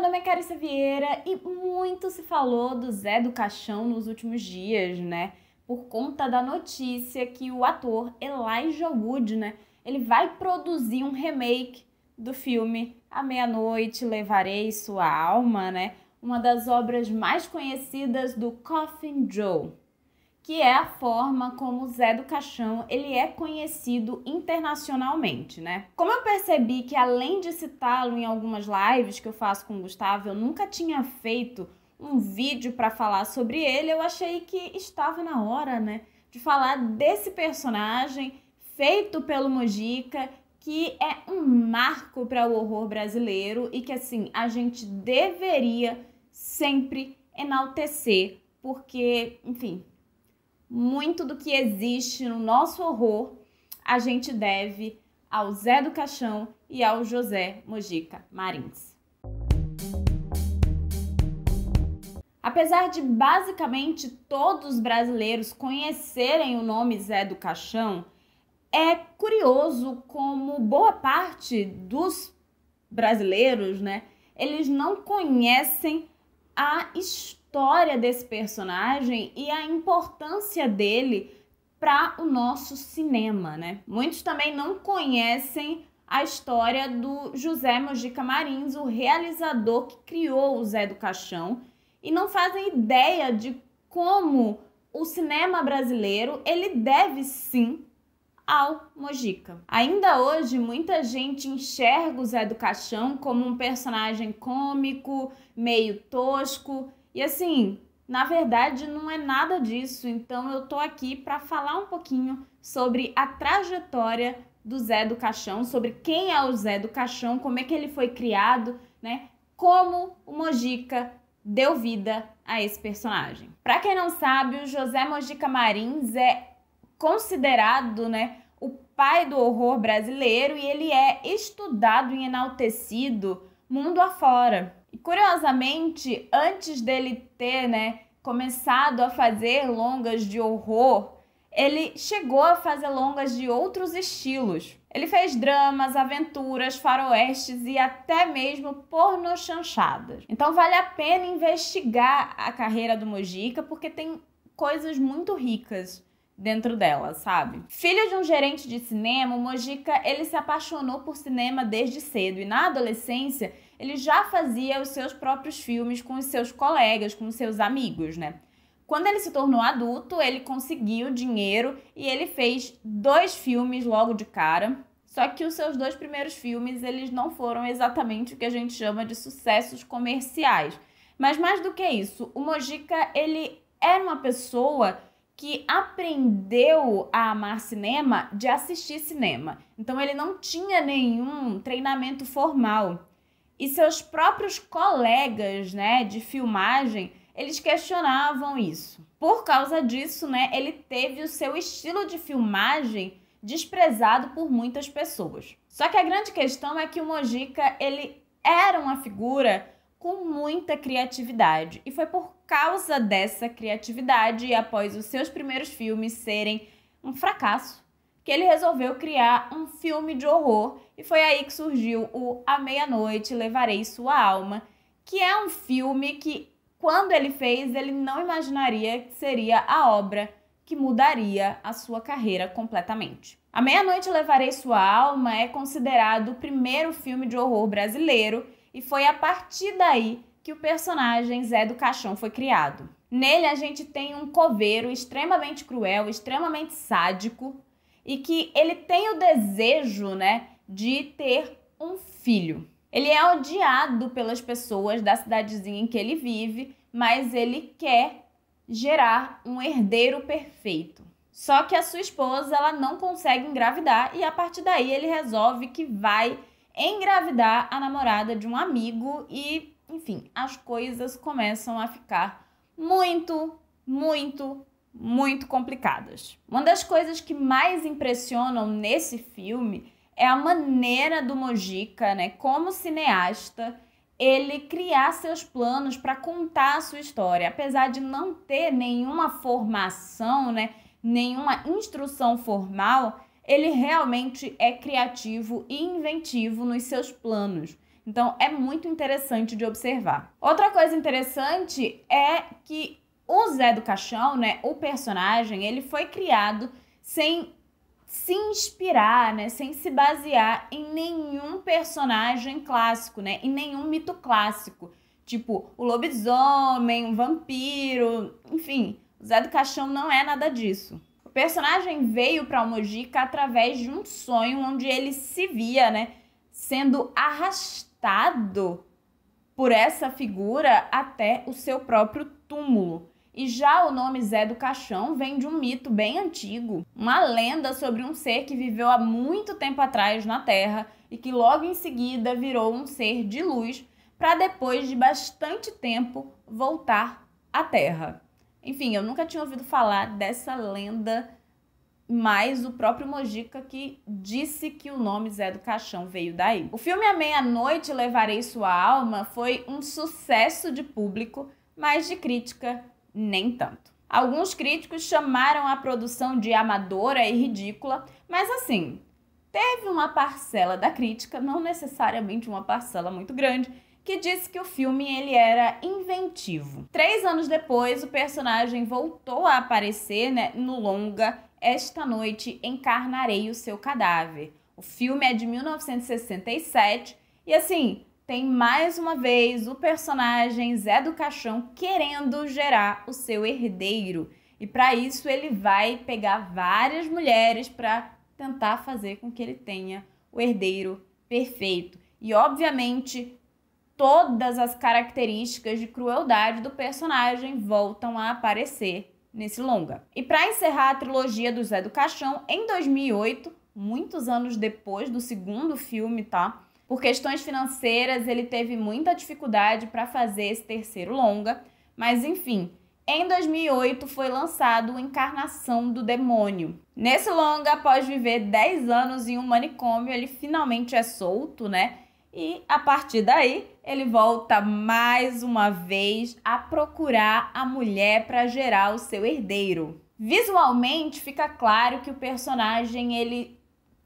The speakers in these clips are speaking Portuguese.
meu nome é Carissa Vieira e muito se falou do Zé do Caixão nos últimos dias, né? Por conta da notícia que o ator Elijah Wood, né? Ele vai produzir um remake do filme À Meia-Noite Levarei Sua Alma, né? Uma das obras mais conhecidas do Coffin Joe, que é a forma como o Zé do Caixão ele é conhecido internacionalmente, né? Como eu percebi que além de citá-lo em algumas lives que eu faço com o Gustavo, eu nunca tinha feito um vídeo para falar sobre ele, eu achei que estava na hora, né, de falar desse personagem feito pelo Mojica, que é um marco para o horror brasileiro e que, assim, a gente deveria sempre enaltecer, porque, enfim, muito do que existe no nosso horror a gente deve ao Zé do Caixão e ao José Mojica Marins. Apesar de basicamente todos os brasileiros conhecerem o nome Zé do Caixão, é curioso como boa parte dos brasileiros, né, eles não conhecem a história desse personagem e a importância dele para o nosso cinema, né? Muitos também não conhecem a história do José Mojica Marins, o realizador que criou o Zé do Caixão, e não fazem ideia de como o cinema brasileiro ele deve sim ao Mojica. Ainda hoje, muita gente enxerga o Zé do Caixão como um personagem cômico, meio tosco, e assim, na verdade não é nada disso. Então eu tô aqui para falar um pouquinho sobre a trajetória do Zé do Caixão, sobre quem é o Zé do Caixão, como é que ele foi criado, né? Como o Mojica deu vida a esse personagem. Para quem não sabe, o José Mojica Marins é considerado, né, o pai do horror brasileiro e ele é estudado e enaltecido mundo afora. E curiosamente, antes dele ter, né, começado a fazer longas de horror, ele chegou a fazer longas de outros estilos. Ele fez dramas, aventuras, faroestes e até mesmo pornochanchadas. Então vale a pena investigar a carreira do Mojica, porque tem coisas muito ricas dentro dela, sabe? Filho de um gerente de cinema, o Mojica ele se apaixonou por cinema desde cedo e na adolescência ele já fazia os seus próprios filmes com os seus colegas, com os seus amigos, né? Quando ele se tornou adulto, ele conseguiu dinheiro e ele fez 2 filmes logo de cara. Só que os seus 2 primeiros filmes, eles não foram exatamente o que a gente chama de sucessos comerciais. Mas mais do que isso, o Mojica, ele era uma pessoa que aprendeu a amar cinema de assistir cinema. Então ele não tinha nenhum treinamento formal. E seus próprios colegas, né, de filmagem, eles questionavam isso. Por causa disso, né, ele teve o seu estilo de filmagem desprezado por muitas pessoas. Só que a grande questão é que o Mojica, ele era uma figura com muita criatividade. E foi por causa dessa criatividade e após os seus primeiros filmes serem um fracasso, que ele resolveu criar um filme de horror. E foi aí que surgiu o À Meia-Noite Levarei Sua Alma, que é um filme que, quando ele fez, ele não imaginaria que seria a obra que mudaria a sua carreira completamente. À Meia-Noite Levarei Sua Alma é considerado o primeiro filme de horror brasileiro e foi a partir daí que o personagem Zé do Caixão foi criado. Nele a gente tem um coveiro extremamente cruel, extremamente sádico e que ele tem o desejo, né, de ter um filho. Ele é odiado pelas pessoas da cidadezinha em que ele vive, mas ele quer gerar um herdeiro perfeito. Só que a sua esposa, ela não consegue engravidar e a partir daí ele resolve que vai engravidar a namorada de um amigo e, enfim, as coisas começam a ficar muito complicadas. Uma das coisas que mais impressionam nesse filme é a maneira do Mojica, né, como cineasta, ele criar seus planos para contar a sua história. Apesar de não ter nenhuma formação, né, nenhuma instrução formal, ele realmente é criativo e inventivo nos seus planos. Então é muito interessante de observar. Outra coisa interessante é que o Zé do Caixão, né, o personagem, ele foi criado sem se inspirar, né, sem se basear em nenhum personagem clássico, né, em nenhum mito clássico, tipo o lobisomem, o vampiro, enfim, o Zé do Caixão não é nada disso. O personagem veio para o Mojica através de um sonho onde ele se via, né, sendo arrastado por essa figura até o seu próprio túmulo. E já o nome Zé do Caixão vem de um mito bem antigo, uma lenda sobre um ser que viveu há muito tempo atrás na Terra e que logo em seguida virou um ser de luz para depois de bastante tempo voltar à Terra. Enfim, eu nunca tinha ouvido falar dessa lenda, mas o próprio Mojica que disse que o nome Zé do Caixão veio daí. O filme A Meia-Noite Levarei Sua Alma foi um sucesso de público, mas de crítica nem tanto. Alguns críticos chamaram a produção de amadora e ridícula, mas assim, teve uma parcela da crítica, não necessariamente uma parcela muito grande, que disse que o filme ele era inventivo. 3 anos depois, o personagem voltou a aparecer, né, no longa Esta Noite Encarnarei o Seu Cadáver. O filme é de 1967 e assim, tem mais uma vez o personagem Zé do Caixão querendo gerar o seu herdeiro. E para isso ele vai pegar várias mulheres para tentar fazer com que ele tenha o herdeiro perfeito. E obviamente todas as características de crueldade do personagem voltam a aparecer nesse longa. E para encerrar a trilogia do Zé do Caixão, em 2008, muitos anos depois do segundo filme, tá? Por questões financeiras, ele teve muita dificuldade para fazer esse terceiro longa, mas enfim, em 2008 foi lançado Encarnação do Demônio. Nesse longa, após viver 10 anos em um manicômio, ele finalmente é solto, né? E a partir daí, ele volta mais uma vez a procurar a mulher para gerar o seu herdeiro. Visualmente, fica claro que o personagem ele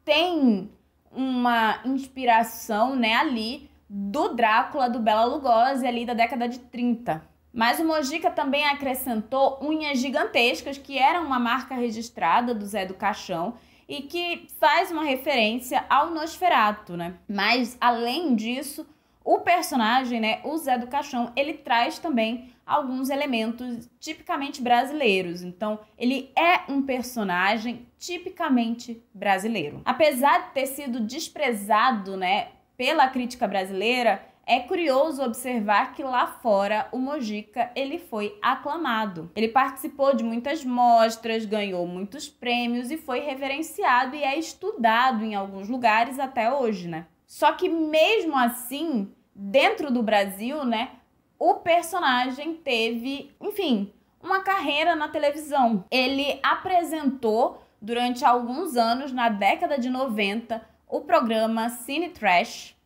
tem uma inspiração, né, ali do Drácula do Bela Lugosi, ali da década de 30. Mas o Mojica também acrescentou unhas gigantescas, que eram uma marca registrada do Zé do Caixão e que faz uma referência ao Nosferatu, né? Mas, além disso, o personagem, né, o Zé do Caixão, ele traz também alguns elementos tipicamente brasileiros. Então, ele é um personagem tipicamente brasileiro. Apesar de ter sido desprezado, né, pela crítica brasileira, é curioso observar que lá fora o Mojica ele foi aclamado. Ele participou de muitas mostras, ganhou muitos prêmios e foi reverenciado e é estudado em alguns lugares até hoje, né? Só que mesmo assim, dentro do Brasil, né, o personagem teve, enfim, uma carreira na televisão. Ele apresentou durante alguns anos, na década de 90, o programa Cine Trash,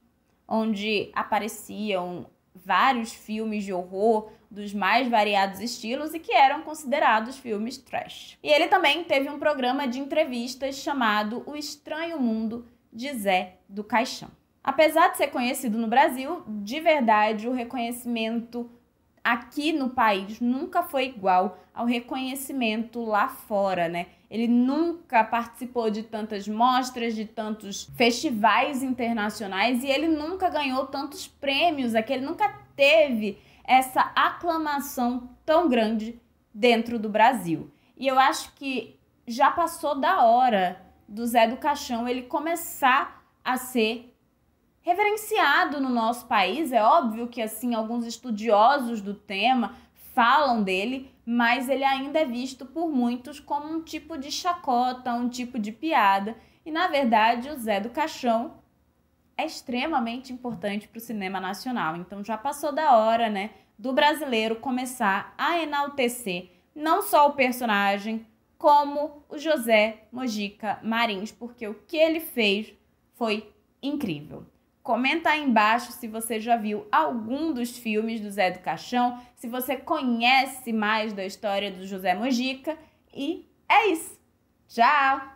onde apareciam vários filmes de horror dos mais variados estilos e que eram considerados filmes trash. E ele também teve um programa de entrevistas chamado O Estranho Mundo de Zé do Caixão. Apesar de ser conhecido no Brasil, de verdade o reconhecimento aqui no país nunca foi igual ao reconhecimento lá fora, né? Ele nunca participou de tantas mostras, de tantos festivais internacionais e ele nunca ganhou tantos prêmios aqui, ele nunca teve essa aclamação tão grande dentro do Brasil. E eu acho que já passou da hora do Zé do Caixão ele começar a ser reverenciado no nosso país. É óbvio que assim alguns estudiosos do tema falam dele, mas ele ainda é visto por muitos como um tipo de chacota, um tipo de piada. E na verdade o Zé do Caixão é extremamente importante para o cinema nacional. Então já passou da hora, né, do brasileiro começar a enaltecer não só o personagem, como o José Mojica Marins, porque o que ele fez foi incrível. Comenta aí embaixo se você já viu algum dos filmes do Zé do Caixão, se você conhece mais da história do José Mojica. E é isso. Tchau!